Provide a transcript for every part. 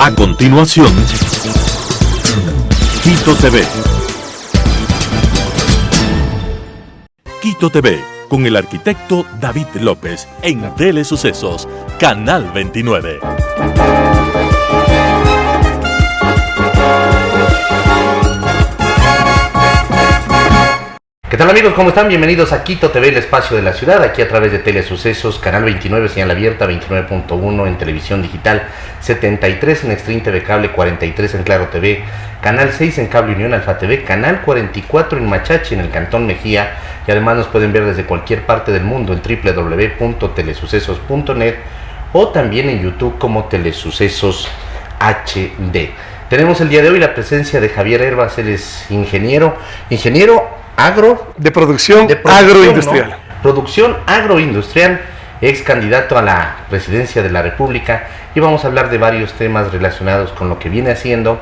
A continuación, Quito TV. Quito TV, con el arquitecto David López, en Telesucesos, Canal 29. ¿Qué tal, amigos? ¿Cómo están? Bienvenidos a Quito TV, el espacio de la ciudad, aquí a través de Telesucesos, Canal 29, señal abierta, 29.1 en televisión digital, 73 en Extreme TV Cable, 43 en Claro TV, Canal 6 en Cable Unión Alfa TV, Canal 44 en Machachi, en el Cantón Mejía, y además nos pueden ver desde cualquier parte del mundo en www.telesucesos.net o también en YouTube como Telesucesos HD. Tenemos el día de hoy la presencia de Javier Herbas, él es ingeniero de producción agroindustrial. ¿No? Producción agroindustrial, ex candidato a la presidencia de la República, y vamos a hablar de varios temas relacionados con lo que viene haciendo,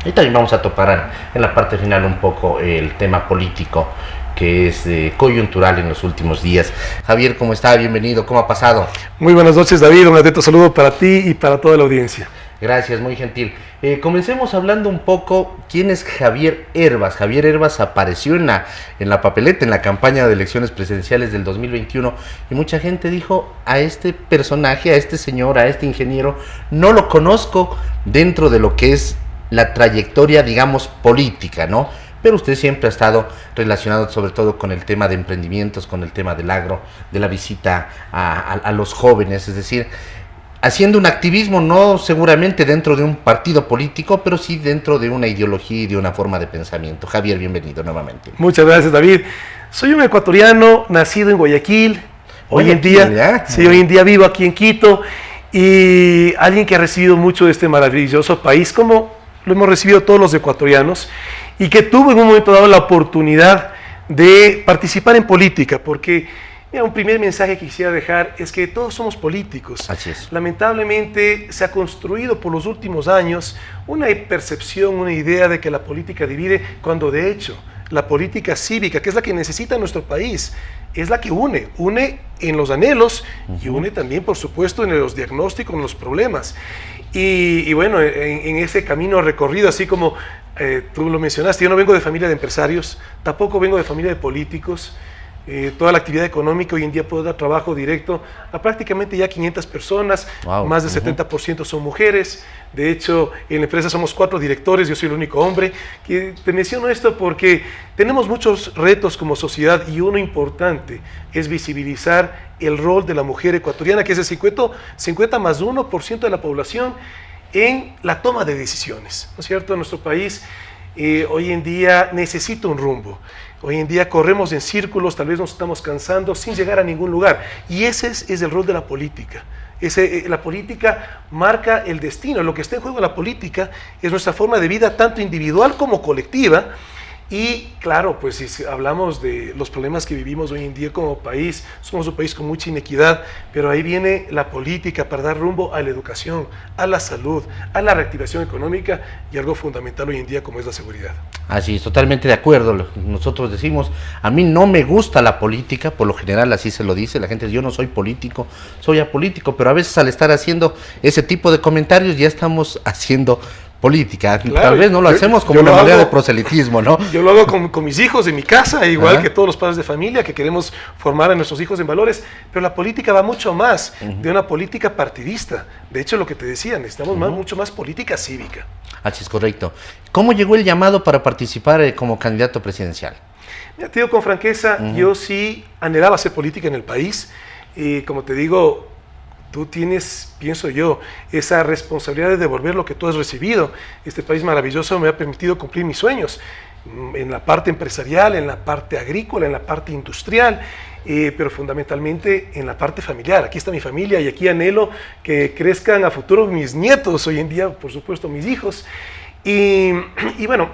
y también vamos a topar en la parte final un poco el tema político que es coyuntural en los últimos días. Javier, ¿cómo está? Bienvenido, ¿cómo ha pasado? Muy buenas noches, David, un atento saludo para ti y para toda la audiencia. Gracias, muy gentil. Comencemos hablando un poco, ¿quién es Javier Herbas? Javier Herbas apareció en la papeleta, en la campaña de elecciones presidenciales del 2021, y mucha gente dijo, a este personaje, a este señor, a este ingeniero, no lo conozco dentro de lo que es la trayectoria, digamos, política, ¿no? Pero usted siempre ha estado relacionado sobre todo con el tema de emprendimientos, con el tema del agro, de la visita a los jóvenes, es decir, haciendo un activismo no seguramente dentro de un partido político, pero sí dentro de una ideología y de una forma de pensamiento. Javier, bienvenido nuevamente. Muchas gracias, David. Soy un ecuatoriano nacido en Guayaquil. Hoy en día vivo aquí en Quito, y alguien que ha recibido mucho de este maravilloso país, como lo hemos recibido todos los ecuatorianos, y que tuvo en un momento dado la oportunidad de participar en política, porque mira, un primer mensaje que quisiera dejar es que todos somos políticos. Así es. Lamentablemente se ha construido por los últimos años una percepción, una idea de que la política divide, cuando de hecho la política cívica, que es la que necesita nuestro país, es la que une en los anhelos y une también, por supuesto, en los diagnósticos, en los problemas. Y bueno, en ese camino recorrido, así como tú lo mencionaste, yo no vengo de familia de empresarios, tampoco vengo de familia de políticos. Toda la actividad económica hoy en día puede dar trabajo directo a prácticamente ya 500 personas, wow. Más del 70% son mujeres. De hecho, en la empresa somos 4 directores, yo soy el único hombre. Te menciono esto porque tenemos muchos retos como sociedad, y uno importante es visibilizar el rol de la mujer ecuatoriana, que es el 50 más 1% de la población en la toma de decisiones, ¿no es cierto? Nuestro país hoy en día necesita un rumbo. Hoy en día corremos en círculos, tal vez nos estamos cansando sin llegar a ningún lugar. Y ese es el rol de la política. La política marca el destino. Lo que está en juego en la política es nuestra forma de vida, tanto individual como colectiva. Y claro, pues si hablamos de los problemas que vivimos hoy en día como país, somos un país con mucha inequidad, pero ahí viene la política para dar rumbo a la educación, a la salud, a la reactivación económica y algo fundamental hoy en día como es la seguridad. Así es, totalmente de acuerdo. Nosotros decimos, a mí no me gusta la política, por lo general así se lo dice, la gente dice, yo no soy político, soy apolítico, pero a veces al estar haciendo ese tipo de comentarios ya estamos haciendo política. Claro, tal vez no lo hacemos como una manera de proselitismo, ¿no? Yo lo hago con mis hijos en mi casa, igual que todos los padres de familia, que queremos formar a nuestros hijos en valores, pero la política va mucho más de una política partidista. De hecho, lo que te decía, necesitamos mucho más política cívica. Así es, correcto. ¿Cómo llegó el llamado para participar como candidato presidencial? Mira, te digo con franqueza, yo sí anhelaba hacer política en el país, y como te digo, tú tienes, pienso yo, esa responsabilidad de devolver lo que tú has recibido. Este país maravilloso me ha permitido cumplir mis sueños en la parte empresarial, en la parte agrícola, en la parte industrial, pero fundamentalmente en la parte familiar. Aquí está mi familia y aquí anhelo que crezcan a futuro mis nietos, hoy en día, por supuesto, mis hijos. Y bueno,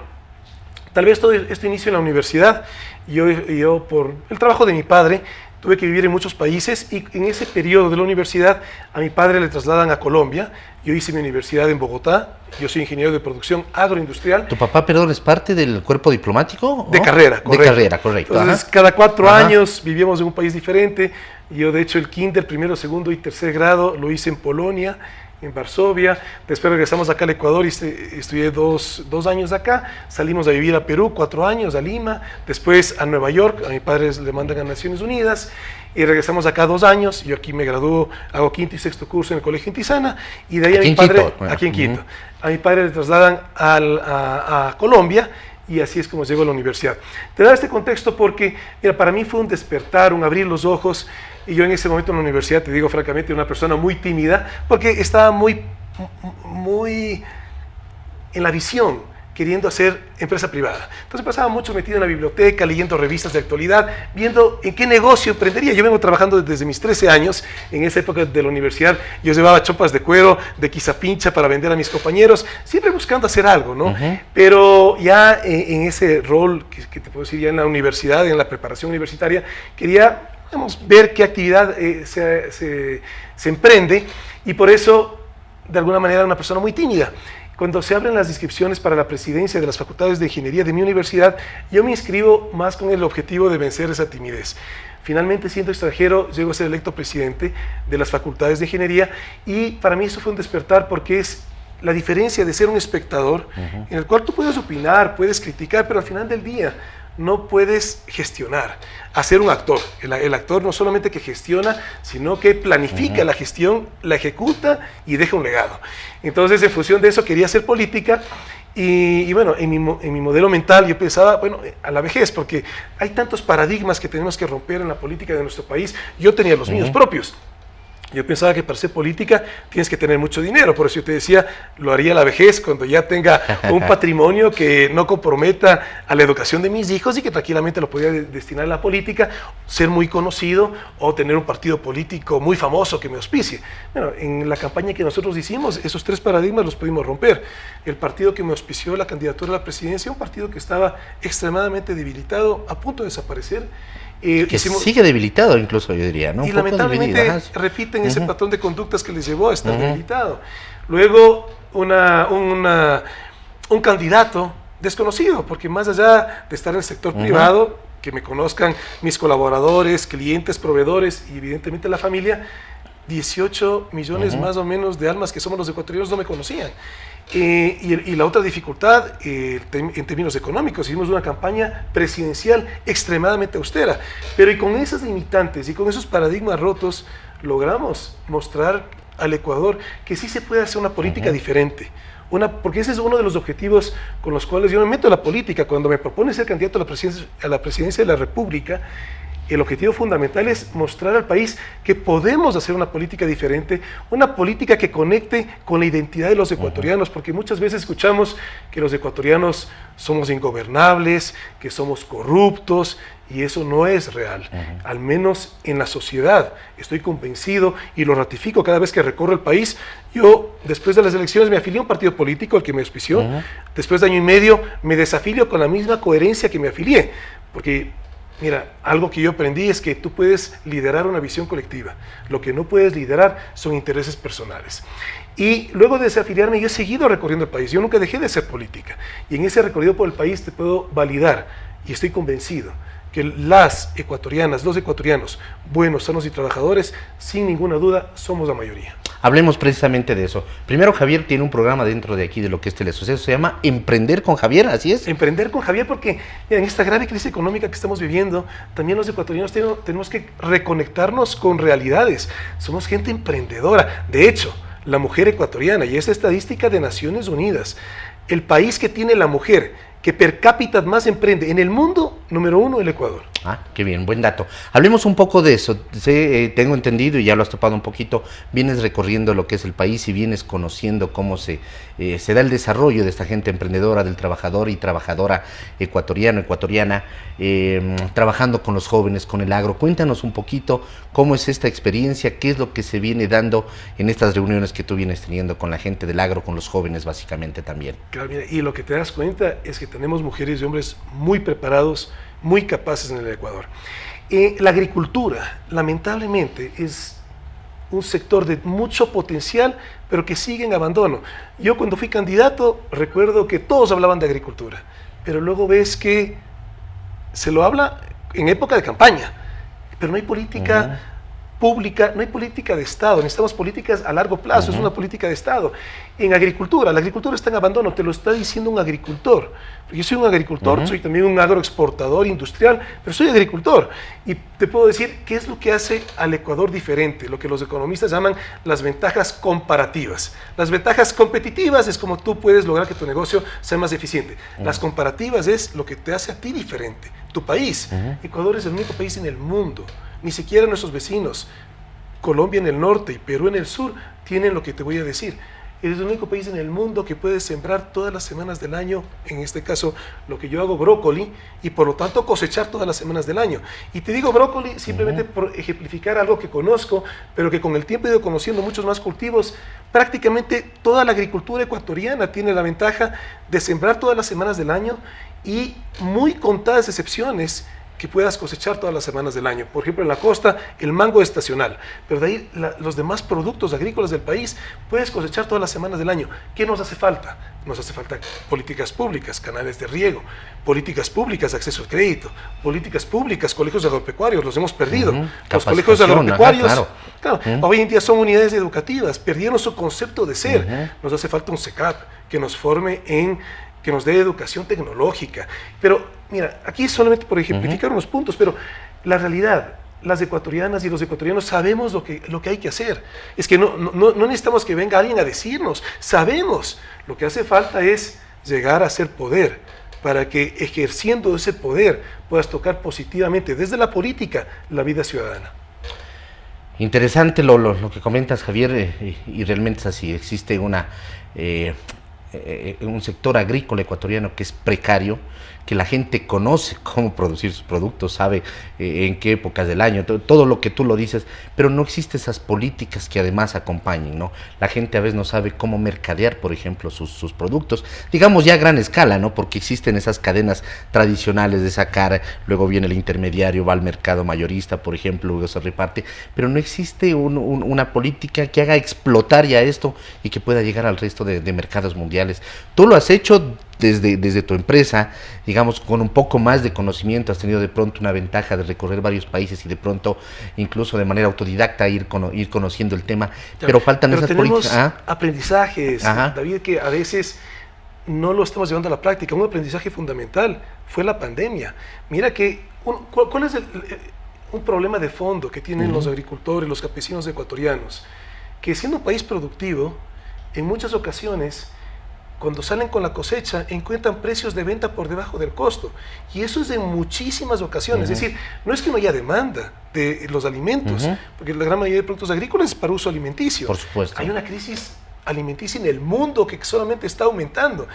tal vez todo esto inicio en la universidad. Yo por el trabajo de mi padre, tuve que vivir en muchos países, y en ese periodo de la universidad a mi padre le trasladan a Colombia. Yo hice mi universidad en Bogotá, yo soy ingeniero de producción agroindustrial. ¿Tu papá, perdón, es parte del cuerpo diplomático? De carrera, correcto. De carrera, correcto. Entonces, cada 4 años vivíamos en un país diferente. Yo, de hecho, el kinder, primero, segundo y tercer grado lo hice en Polonia, en Varsovia, después regresamos acá al Ecuador y estudié dos años acá, salimos a vivir a Perú 4 años, a Lima, después a Nueva York, a mi padre le mandan a Naciones Unidas, y regresamos acá 2 años, yo aquí me gradúo, hago 5º y 6º curso en el Colegio Intisana, y de ahí a mi padre, aquí en Quito, a mi padre le trasladan a Colombia, y así es como llego a la universidad. Te da este contexto porque, mira, para mí fue un despertar, un abrir los ojos, y yo en ese momento en la universidad, te digo francamente, era una persona muy tímida, porque estaba muy en la visión, queriendo hacer empresa privada. Entonces pasaba mucho metido en la biblioteca, leyendo revistas de actualidad, viendo en qué negocio emprendería. Yo vengo trabajando desde mis 13 años, en esa época de la universidad, yo llevaba chopas de cuero, de quizapincha para vender a mis compañeros, siempre buscando hacer algo, ¿no? Pero ya en ese rol, que te puedo decir, ya en la universidad, en la preparación universitaria, quería ver qué actividad se emprende, y por eso, de alguna manera, era una persona muy tímida. Cuando se abren las inscripciones para la presidencia de las facultades de ingeniería de mi universidad, yo me inscribo más con el objetivo de vencer esa timidez. Finalmente, siendo extranjero, llego a ser electo presidente de las facultades de ingeniería, y para mí eso fue un despertar, porque es la diferencia de ser un espectador, en el cual tú puedes opinar, puedes criticar, pero al final del día no puedes gestionar, hacer un actor. El actor no solamente que gestiona, sino que planifica la gestión, la ejecuta y deja un legado. Entonces, en función de eso, quería hacer política, y bueno, en mi modelo mental yo pensaba, bueno, a la vejez, porque hay tantos paradigmas que tenemos que romper en la política de nuestro país. Yo tenía los míos propios. Yo pensaba que para hacer política tienes que tener mucho dinero, por eso yo te decía, lo haría a la vejez, cuando ya tenga un patrimonio que no comprometa a la educación de mis hijos y que tranquilamente lo podía destinar a la política, ser muy conocido o tener un partido político muy famoso que me auspicie. Bueno, en la campaña que nosotros hicimos, esos 3 paradigmas los pudimos romper. El partido que me auspició la candidatura a la presidencia, un partido que estaba extremadamente debilitado, a punto de desaparecer. Que sigue debilitado incluso, yo diría, ¿no? Y lamentablemente repiten ese patrón de conductas que les llevó a estar debilitado. Luego, un candidato desconocido, porque más allá de estar en el sector privado, que me conozcan mis colaboradores, clientes, proveedores y evidentemente la familia, 18 millones más o menos de almas que somos los ecuatorianos no me conocían. Y la otra dificultad, en términos económicos, hicimos una campaña presidencial extremadamente austera, pero y con esas limitantes y con esos paradigmas rotos, logramos mostrar al Ecuador que sí se puede hacer una política diferente. Porque ese es uno de los objetivos con los cuales yo me meto en la política. Cuando me propone ser candidato a la presidencia de la República, el objetivo fundamental es mostrar al país que podemos hacer una política diferente, una política que conecte con la identidad de los ecuatorianos, porque muchas veces escuchamos que los ecuatorianos somos ingobernables, que somos corruptos, y eso no es real, al menos en la sociedad. Estoy convencido y lo ratifico cada vez que recorro el país. Yo, después de las elecciones, me afilié a un partido político al que me auspició. Después de 1 año y medio, me desafilio con la misma coherencia que me afilié, porque mira, algo que yo aprendí es que tú puedes liderar una visión colectiva. Lo que no puedes liderar son intereses personales. Y luego de desafiliarme, yo he seguido recorriendo el país. Yo nunca dejé de hacer política. Y en ese recorrido por el país te puedo validar, y estoy convencido, que las ecuatorianas, los ecuatorianos, buenos, sanos y trabajadores, sin ninguna duda, somos la mayoría. Hablemos precisamente de eso. Primero, Javier tiene un programa dentro de aquí de lo que es Telesucesos, se llama Emprender con Javier, ¿así es? Emprender con Javier, porque mira, en esta grave crisis económica que estamos viviendo, también los ecuatorianos tenemos que reconectarnos con realidades. Somos gente emprendedora. De hecho, la mujer ecuatoriana, y es estadística de Naciones Unidas, el país que tiene la mujer que per cápita más emprende en el mundo, número 1, el Ecuador. Ah, qué bien, buen dato. Hablemos un poco de eso. Tengo entendido, y ya lo has topado un poquito, vienes recorriendo lo que es el país y vienes conociendo cómo se da el desarrollo de esta gente emprendedora, del trabajador y trabajadora ecuatoriana, trabajando con los jóvenes, con el agro. Cuéntanos un poquito cómo es esta experiencia, qué es lo que se viene dando en estas reuniones que tú vienes teniendo con la gente del agro, con los jóvenes básicamente también. Claro, mira, y lo que te das cuenta es que tenemos mujeres y hombres muy preparados, muy capaces en el Ecuador. La agricultura, lamentablemente, es un sector de mucho potencial, pero que sigue en abandono. Yo cuando fui candidato recuerdo que todos hablaban de agricultura, pero luego ves que se lo habla en época de campaña, pero no hay política pública, no hay política de Estado, necesitamos políticas a largo plazo, es una política de Estado. En agricultura, la agricultura está en abandono, te lo está diciendo un agricultor. Yo soy un agricultor, soy también un agroexportador industrial, pero soy agricultor. Y te puedo decir qué es lo que hace al Ecuador diferente, lo que los economistas llaman las ventajas comparativas. Las ventajas competitivas es como tú puedes lograr que tu negocio sea más eficiente. Las comparativas es lo que te hace a ti diferente, tu país. Ecuador es el único país en el mundo. Ni siquiera nuestros vecinos, Colombia en el norte y Perú en el sur, tienen lo que te voy a decir. Eres el único país en el mundo que puede sembrar todas las semanas del año, en este caso lo que yo hago, brócoli, y por lo tanto cosechar todas las semanas del año. Y te digo brócoli simplemente por ejemplificar algo que conozco, pero que con el tiempo he ido conociendo muchos más cultivos. Prácticamente toda la agricultura ecuatoriana tiene la ventaja de sembrar todas las semanas del año y muy contadas excepciones que puedas cosechar todas las semanas del año. Por ejemplo, en la costa, el mango estacional, pero de ahí los demás productos agrícolas del país puedes cosechar todas las semanas del año. ¿Qué nos hace falta? Nos hace falta políticas públicas, canales de riego, políticas públicas, acceso al crédito, políticas públicas, colegios agropecuarios, los hemos perdido. Los colegios agropecuarios, claro, hoy en día son unidades educativas, perdieron su concepto de ser. Nos hace falta un SECAP que nos forme que nos dé educación tecnológica. Pero mira, aquí solamente por ejemplificar unos puntos, pero la realidad, las ecuatorianas y los ecuatorianos sabemos lo que hay que hacer. Es que no necesitamos que venga alguien a decirnos, sabemos. Lo que hace falta es llegar a ser poder, para que ejerciendo ese poder puedas tocar positivamente desde la política la vida ciudadana. Interesante lo que comentas, Javier, y realmente es así. Existe un sector agrícola ecuatoriano que es precario, que la gente conoce cómo producir sus productos, sabe en qué épocas del año, todo lo que tú lo dices, pero no existen esas políticas que además acompañen, ¿no? La gente a veces no sabe cómo mercadear, por ejemplo, sus productos, digamos ya a gran escala, ¿no? Porque existen esas cadenas tradicionales de sacar, luego viene el intermediario, va al mercado mayorista, por ejemplo, luego se reparte, pero no existe una política que haga explotar ya esto y que pueda llegar al resto de mercados mundiales. Tú lo has hecho desde tu empresa, digamos, con un poco más de conocimiento, has tenido de pronto una ventaja de recorrer varios países y de pronto, incluso de manera autodidacta, ir conociendo el tema, pero faltan esas políticas. Tenemos aprendizajes, David, que a veces no lo estamos llevando a la práctica. Un aprendizaje fundamental fue la pandemia. Mira que, ¿cuál es un problema de fondo que tienen los agricultores, los campesinos ecuatorianos? Que siendo un país productivo, en muchas ocasiones, cuando salen con la cosecha, encuentran precios de venta por debajo del costo. Y eso es en muchísimas ocasiones. Es decir, no es que no haya demanda de los alimentos, porque la gran mayoría de productos agrícolas es para uso alimenticio. Por supuesto. Hay una crisis alimenticia en el mundo que solamente está aumentando.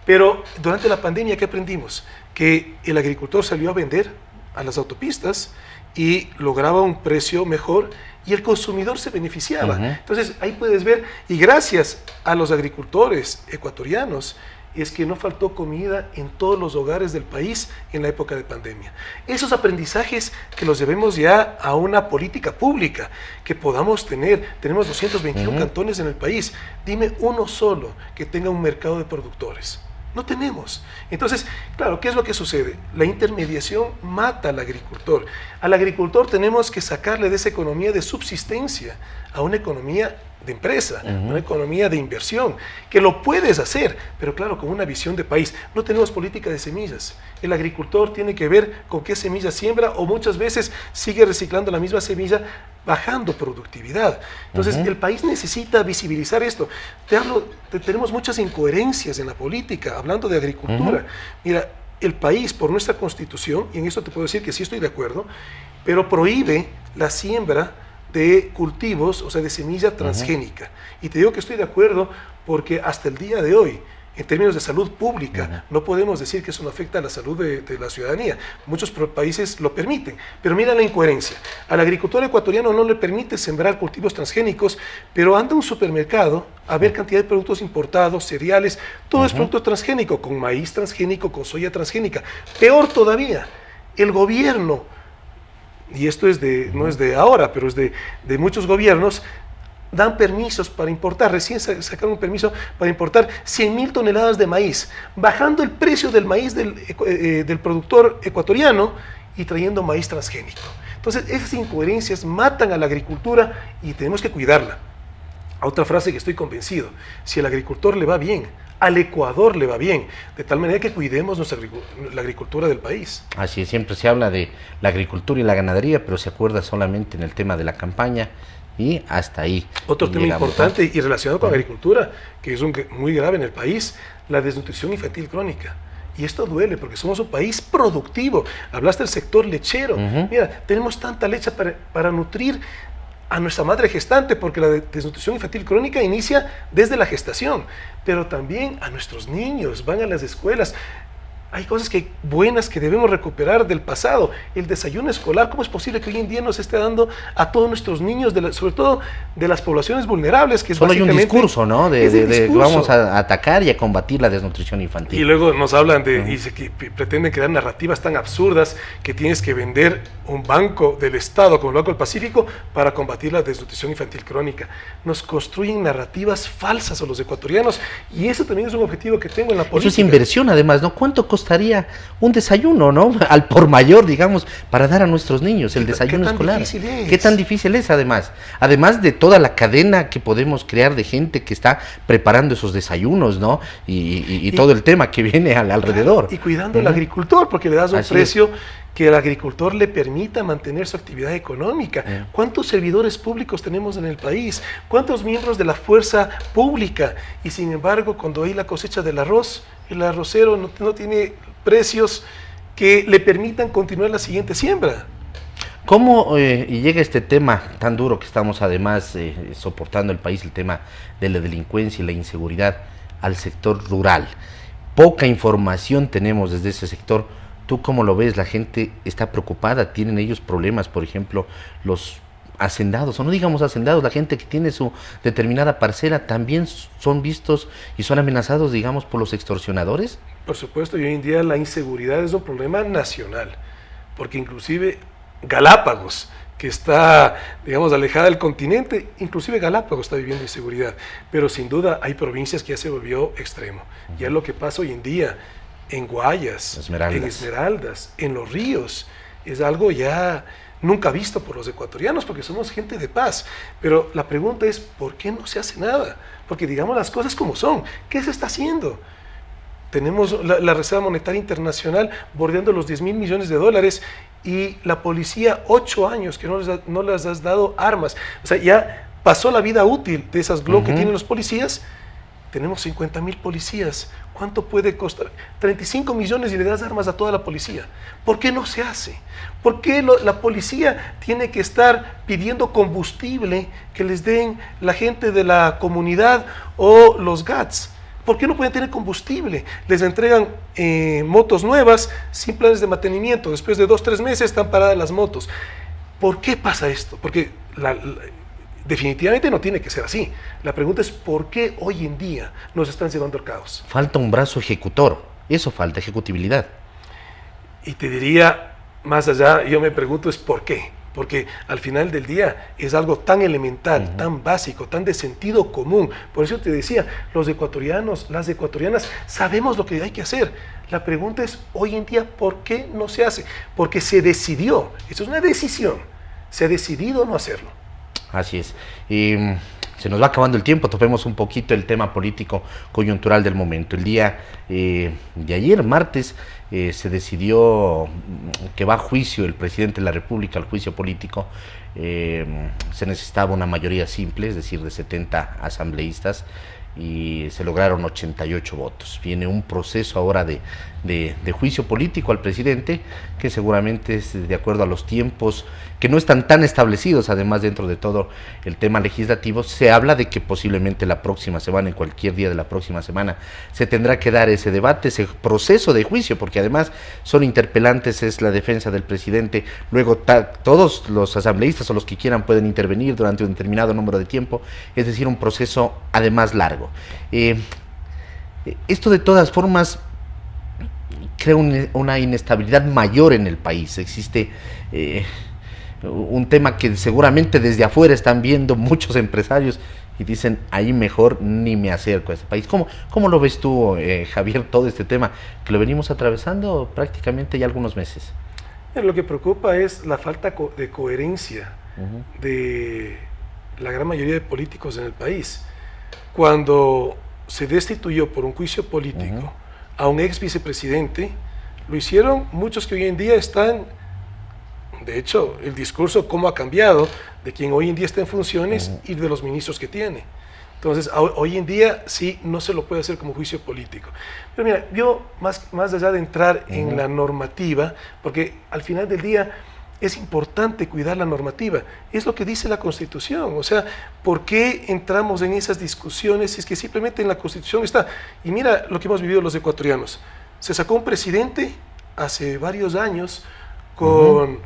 Pero durante la pandemia, ¿qué aprendimos? Que el agricultor salió a vender a las autopistas y lograba un precio mejor y el consumidor se beneficiaba. Entonces ahí puedes ver, y gracias a los agricultores ecuatorianos, es que no faltó comida en todos los hogares del país en la época de pandemia. Esos aprendizajes que los debemos ya a una política pública, que podamos tener. Tenemos 221 cantones en el país. Dime uno solo que tenga un mercado de productores. No tenemos. Entonces, claro, ¿qué es lo que sucede? La intermediación mata al agricultor. Al agricultor tenemos que sacarle de esa economía de subsistencia a una economía de empresa, una economía de inversión, que lo puedes hacer, pero claro, con una visión de país. No tenemos política de semillas. El agricultor tiene que ver con qué semilla siembra o muchas veces sigue reciclando la misma semilla, bajando productividad. Entonces, el país necesita visibilizar esto. Tenemos muchas incoherencias en la política, hablando de agricultura. Mira, el país, por nuestra constitución, y en esto te puedo decir que sí estoy de acuerdo, pero prohíbe la siembra de cultivos, o sea, de semilla transgénica. Y te digo que estoy de acuerdo porque hasta el día de hoy, en términos de salud pública, no podemos decir que eso no afecta a la salud de la ciudadanía. Muchos países lo permiten, pero mira la incoherencia. Al agricultor ecuatoriano no le permite sembrar cultivos transgénicos, pero anda a un supermercado a ver cantidad de productos importados, cereales, todo es producto transgénico, con maíz transgénico, con soya transgénica. Peor todavía, el gobierno, y esto no es de ahora, pero es de muchos gobiernos, dan permisos para importar, recién sacaron un permiso para importar 100.000 toneladas de maíz, bajando el precio del maíz del productor ecuatoriano y trayendo maíz transgénico. Entonces, esas incoherencias matan a la agricultura y tenemos que cuidarla. Otra frase que estoy convencido: si al agricultor le va bien, al Ecuador le va bien, de tal manera que cuidemos la agricultura del país. Así es, siempre se habla de la agricultura y la ganadería, pero se acuerda solamente en el tema de la campaña y hasta ahí. Otro tema llegamos, importante ¿no? y relacionado con la agricultura, que es muy grave en el país, la desnutrición infantil crónica. Y esto duele porque somos un país productivo. Hablaste del sector lechero. Mira, tenemos tanta leche para nutrir a nuestra madre gestante, porque la desnutrición infantil crónica inicia desde la gestación, pero también a nuestros niños, van a las escuelas. Hay cosas buenas que debemos recuperar del pasado. El desayuno escolar, ¿cómo es posible que hoy en día nos esté dando a todos nuestros niños, sobre todo de las poblaciones vulnerables? Que es Solo hay un discurso, ¿no? De vamos a atacar y a combatir la desnutrición infantil. Y luego nos hablan y pretenden crear narrativas tan absurdas que tienes que vender un banco del Estado, como el Banco del Pacífico, para combatir la desnutrición infantil crónica. Nos construyen narrativas falsas a los ecuatorianos, y eso también es un objetivo que tengo en la política. Eso es inversión, además, ¿no? ¿Cuánto costaría un desayuno, ¿no? Al por mayor, digamos, para dar a nuestros niños el desayuno escolar. ¿Qué tan difícil es, además? Además de toda la cadena que podemos crear de gente que está preparando esos desayunos, ¿no? Y todo el tema que viene alrededor. Y cuidando al agricultor, porque le das un precio que al agricultor le permita mantener su actividad económica. ¿Cuántos servidores públicos tenemos en el país? ¿Cuántos miembros de la fuerza pública? Y sin embargo, cuando hay la cosecha del arroz, el arrocero no tiene precios que le permitan continuar la siguiente siembra. ¿Cómo llega este tema tan duro que estamos además soportando el país, el tema de la delincuencia y la inseguridad, al sector rural? Poca información tenemos desde ese sector. ¿Tú cómo lo ves? La gente está preocupada, tienen ellos problemas, por ejemplo, los hacendados, o no digamos hacendados, la gente que tiene su determinada parcela, también son vistos y son amenazados, digamos, por los extorsionadores. Por supuesto, y hoy en día la inseguridad es un problema nacional, porque inclusive Galápagos, que está, digamos, alejada del continente, inclusive Galápagos está viviendo inseguridad, pero sin duda hay provincias que ya se volvió extremo. Ya lo que pasa hoy en día en Guayas, en Esmeraldas, en los ríos, es algo ya nunca visto por los ecuatorianos, porque somos gente de paz. Pero la pregunta es, ¿por qué no se hace nada? Porque digamos las cosas como son. ¿Qué se está haciendo? Tenemos la Reserva Monetaria Internacional bordeando los 10.000 millones de dólares y la policía 8 años que no les has dado armas. O sea, ya pasó la vida útil de esas Glock que tienen los policías. Tenemos 50.000 policías. ¿Cuánto puede costar? 35 millones y le das armas a toda la policía. ¿Por qué no se hace? ¿Por qué la policía tiene que estar pidiendo combustible que les den la gente de la comunidad o los GATS? ¿Por qué no pueden tener combustible? Les entregan motos nuevas sin planes de mantenimiento. Después de 2 o 3 meses están paradas las motos. ¿Por qué pasa esto? Porque definitivamente no tiene que ser así. La pregunta es ¿por qué hoy en día nos están llevando al caos? Falta un brazo ejecutor, eso falta, ejecutibilidad. Y te diría, más allá, yo me pregunto es ¿por qué? Porque al final del día es algo tan elemental, tan básico, tan de sentido común. Por eso te decía, los ecuatorianos, las ecuatorianas, sabemos lo que hay que hacer. La pregunta es, hoy en día, ¿por qué no se hace? Porque se decidió, eso es una decisión, se ha decidido no hacerlo. Así es. Se nos va acabando el tiempo, topemos un poquito el tema político coyuntural del momento. El día de ayer, martes, se decidió que va a juicio el presidente de la República, al juicio político. Se necesitaba una mayoría simple, es decir, de 70 asambleístas, y se lograron 88 votos. Viene un proceso ahora de juicio político al presidente, que seguramente es de acuerdo a los tiempos que no están tan establecidos. Además, dentro de todo el tema legislativo, se habla de que posiblemente la próxima semana, en cualquier día de la próxima semana, se tendrá que dar ese debate, ese proceso de juicio, porque además son interpelantes, es la defensa del presidente. Luego todos los asambleístas o los que quieran pueden intervenir durante un determinado número de tiempo, es decir, un proceso además largo. Esto de todas formas crea una inestabilidad mayor en el país. Existe un tema que seguramente desde afuera están viendo muchos empresarios y dicen, ahí mejor ni me acerco a ese país. ¿Cómo lo ves tú, Javier, todo este tema que lo venimos atravesando prácticamente ya algunos meses? Lo que preocupa es la falta de coherencia de la gran mayoría de políticos en el país. Cuando se destituyó por un juicio político a un ex vicepresidente, lo hicieron muchos que hoy en día están, de hecho, el discurso cómo ha cambiado de quien hoy en día está en funciones y de los ministros que tiene. Entonces, hoy en día sí no se lo puede hacer como juicio político. Pero mira, yo más allá de entrar en la normativa, porque al final del día es importante cuidar la normativa, es lo que dice la Constitución. O sea, ¿por qué entramos en esas discusiones si es que simplemente en la Constitución está? Y mira lo que hemos vivido los ecuatorianos. Se sacó un presidente hace varios años con,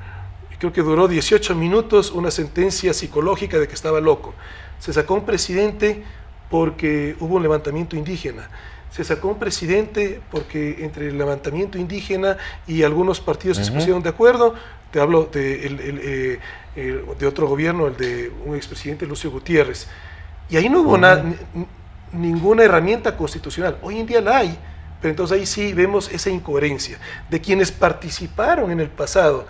creo que duró 18 minutos, una sentencia psicológica de que estaba loco. Se sacó un presidente porque hubo un levantamiento indígena. Se sacó un presidente porque entre el levantamiento indígena y algunos partidos que se pusieron de acuerdo, te hablo de otro gobierno, el de un expresidente Lucio Gutiérrez, y ahí no hubo ninguna herramienta constitucional. Hoy en día la hay, pero entonces ahí sí vemos esa incoherencia de quienes participaron en el pasado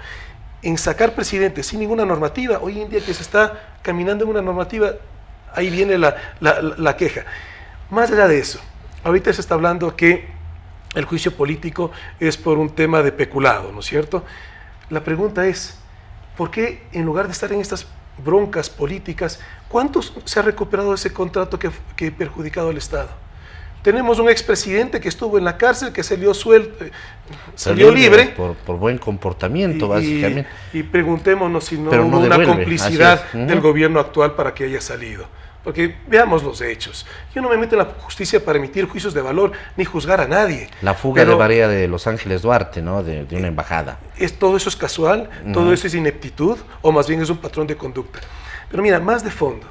en sacar presidentes sin ninguna normativa. Hoy en día que se está caminando en una normativa, ahí viene la queja. Más allá de eso, ahorita se está hablando que el juicio político es por un tema de peculado, ¿no es cierto? La pregunta es, ¿por qué en lugar de estar en estas broncas políticas, cuántos se ha recuperado ese contrato que ha perjudicado al Estado? Tenemos un expresidente que estuvo en la cárcel, que salió libre. Por buen comportamiento, básicamente. Y preguntémonos si no hubo una complicidad del gobierno actual para que haya salido. Porque veamos los hechos. Yo no me meto en la justicia para emitir juicios de valor ni juzgar a nadie. La fuga de Barea de Los Ángeles Duarte, ¿no? De una embajada. Todo eso es casual, todo eso es ineptitud, o más bien es un patrón de conducta. Pero mira, más de fondo,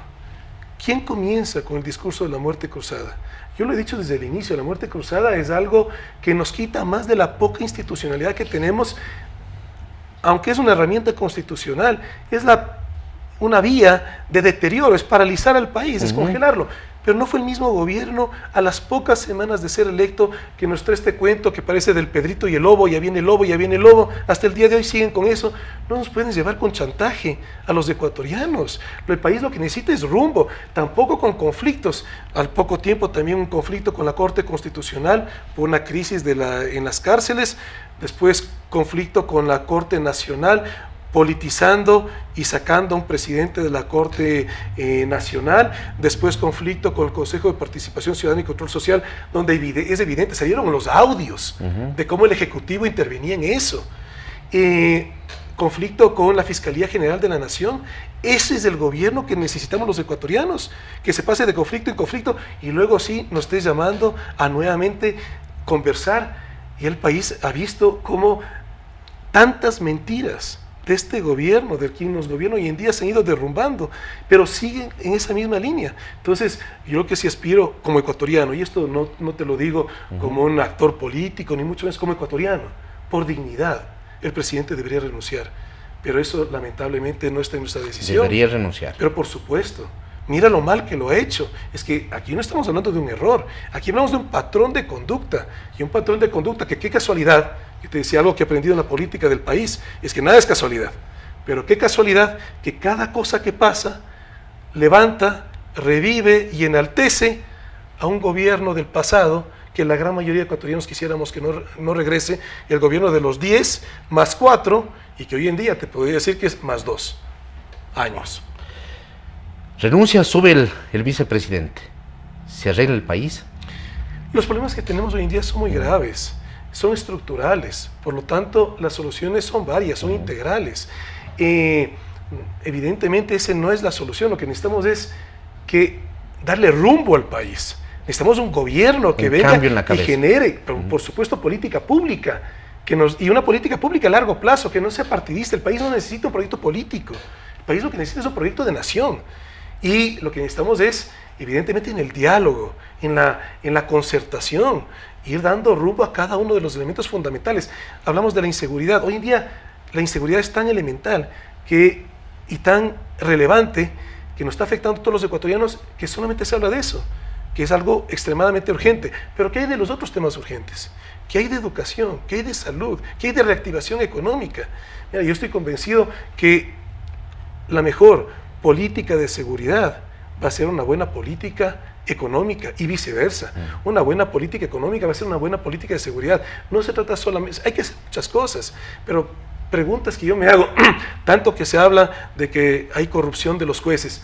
¿quién comienza con el discurso de la muerte cruzada? Yo lo he dicho desde el inicio, la muerte cruzada es algo que nos quita más de la poca institucionalidad que tenemos, aunque es una herramienta constitucional, es una vía de deterioro, es paralizar al país, es congelarlo. Pero no fue el mismo gobierno a las pocas semanas de ser electo que nos trae este cuento que parece del Pedrito y el lobo, ya viene el lobo, ya viene el lobo, hasta el día de hoy siguen con eso. No nos pueden llevar con chantaje a los ecuatorianos. El país lo que necesita es rumbo, tampoco con conflictos. Al poco tiempo también un conflicto con la Corte Constitucional por una crisis en las cárceles, después conflicto con la Corte Nacional, politizando y sacando a un presidente de la Corte Nacional, después conflicto con el Consejo de Participación Ciudadana y Control Social, donde es evidente, salieron los audios de cómo el Ejecutivo intervenía en eso. Conflicto con la Fiscalía General de la Nación. Ese es el gobierno que necesitamos los ecuatorianos, que se pase de conflicto en conflicto y luego sí nos esté llamando a nuevamente conversar. Y el país ha visto cómo tantas mentiras de este gobierno, de quien nos gobierna hoy en día, se han ido derrumbando, pero siguen en esa misma línea. Entonces, yo que sí aspiro como ecuatoriano, y esto no te lo digo como un actor político, ni mucho menos como ecuatoriano, por dignidad, el presidente debería renunciar, pero eso lamentablemente no está en nuestra decisión. Debería renunciar. Pero por supuesto, mira lo mal que lo ha hecho. Es que aquí no estamos hablando de un error, aquí hablamos de un patrón de conducta, y un patrón de conducta que qué casualidad. Yo te decía algo que he aprendido en la política del país, es que nada es casualidad, pero qué casualidad que cada cosa que pasa levanta, revive y enaltece a un gobierno del pasado que la gran mayoría de ecuatorianos quisiéramos que no regrese, el gobierno de los 10 más 4, y que hoy en día te podría decir que es más 2 años. Renuncia, sube el vicepresidente. ¿Se arregla el país? Los problemas que tenemos hoy en día son muy graves, son estructurales, por lo tanto las soluciones son varias, son integrales. Evidentemente esa no es la solución, lo que necesitamos es darle rumbo al país. Necesitamos un gobierno que venga y genere, por supuesto, política pública, y una política pública a largo plazo, que no sea partidista. El país no necesita un proyecto político, el país lo que necesita es un proyecto de nación. Y lo que necesitamos es, evidentemente, en el diálogo, en la concertación, ir dando rumbo a cada uno de los elementos fundamentales. Hablamos de la inseguridad. Hoy en día la inseguridad es tan elemental y tan relevante que nos está afectando a todos los ecuatorianos que solamente se habla de eso. que es algo extremadamente urgente. Pero ¿qué hay de los otros temas urgentes? ¿Qué hay de educación? ¿Qué hay de salud? ¿Qué hay de reactivación económica? Mira, yo estoy convencido que la mejor política de seguridad va a ser una buena política económica y viceversa. Una buena política económica va a ser una buena política de seguridad. No se trata solamente, hay que hacer muchas cosas, pero preguntas que yo me hago, tanto que se habla de que hay corrupción de los jueces,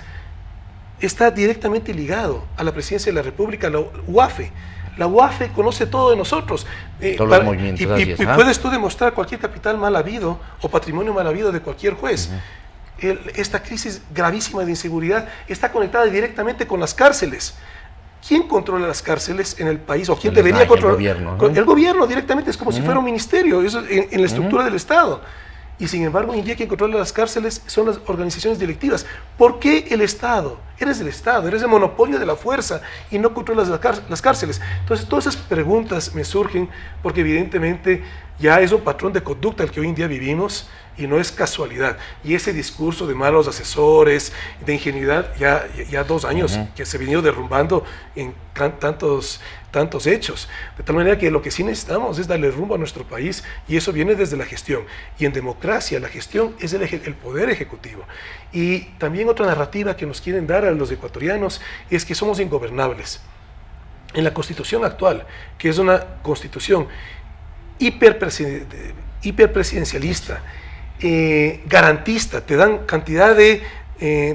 está directamente ligado a la presidencia de la República, la UAFE. La UAFE conoce todo de nosotros. Todos los movimientos, y puedes tú demostrar cualquier capital mal habido o patrimonio mal habido de cualquier juez. Esta crisis gravísima de inseguridad está conectada directamente con las cárceles. ¿Quién controla las cárceles en el país? ¿O quién debería controlar? El gobierno, ¿no? El gobierno directamente, es como si fuera un ministerio, eso en la estructura del Estado. Y sin embargo, hoy en día quien controla las cárceles son las organizaciones directivas. ¿Por qué el Estado? Eres el Estado, eres el monopolio de la fuerza y no controlas las cárceles. Entonces, todas esas preguntas me surgen porque evidentemente ya es un patrón de conducta el que hoy en día vivimos y no es casualidad. Y ese discurso de malos asesores, de ingenuidad, ya 2 años que se ha venido derrumbando en tantos hechos. De tal manera que lo que sí necesitamos es darle rumbo a nuestro país y eso viene desde la gestión. Y en democracia la gestión es el poder ejecutivo. Y también otra narrativa que nos quieren dar a los ecuatorianos es que somos ingobernables. En la constitución actual, que es una constitución hiperpresidencialista, garantista, te dan cantidad de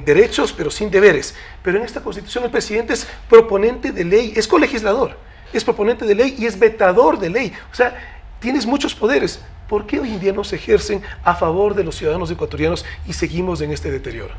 derechos pero sin deberes. Pero en esta constitución el presidente es proponente de ley, es colegislador, es proponente de ley y es vetador de ley. O sea, tienes muchos poderes. ¿Por qué hoy en día no se ejercen a favor de los ciudadanos ecuatorianos y seguimos en este deterioro?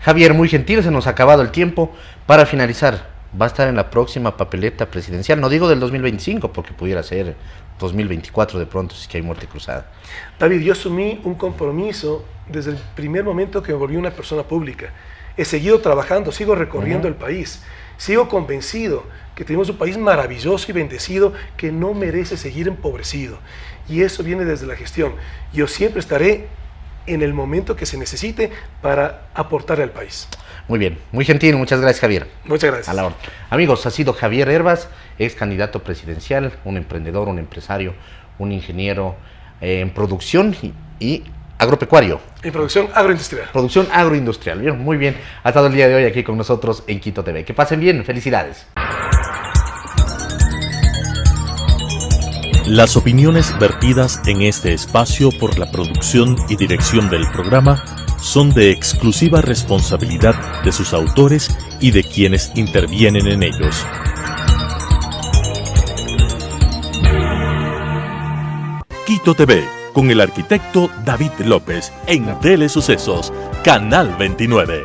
Javier, muy gentil, se nos ha acabado el tiempo. Para finalizar, ¿va a estar en la próxima papeleta presidencial? No digo del 2025, porque pudiera ser 2024 de pronto, si es que hay muerte cruzada. David, yo asumí un compromiso desde el primer momento que me volví una persona pública. He seguido trabajando, sigo recorriendo el país, sigo convencido que tenemos un país maravilloso y bendecido que no merece seguir empobrecido. Y eso viene desde la gestión. Yo siempre estaré en el momento que se necesite para aportarle al país. Muy bien, muy gentil, muchas gracias, Javier. Muchas gracias. A la orden. Amigos, ha sido Javier Hervas, ex candidato presidencial, un emprendedor, un empresario, un ingeniero en producción y agropecuario. En producción agroindustrial. Producción agroindustrial. Bien, muy bien. Ha estado el día de hoy aquí con nosotros en Quito TV. Que pasen bien, felicidades. Las opiniones vertidas en este espacio por la producción y dirección del programa son de exclusiva responsabilidad de sus autores y de quienes intervienen en ellos. Quito TV, con el arquitecto David López, en Telesucesos, Canal 29.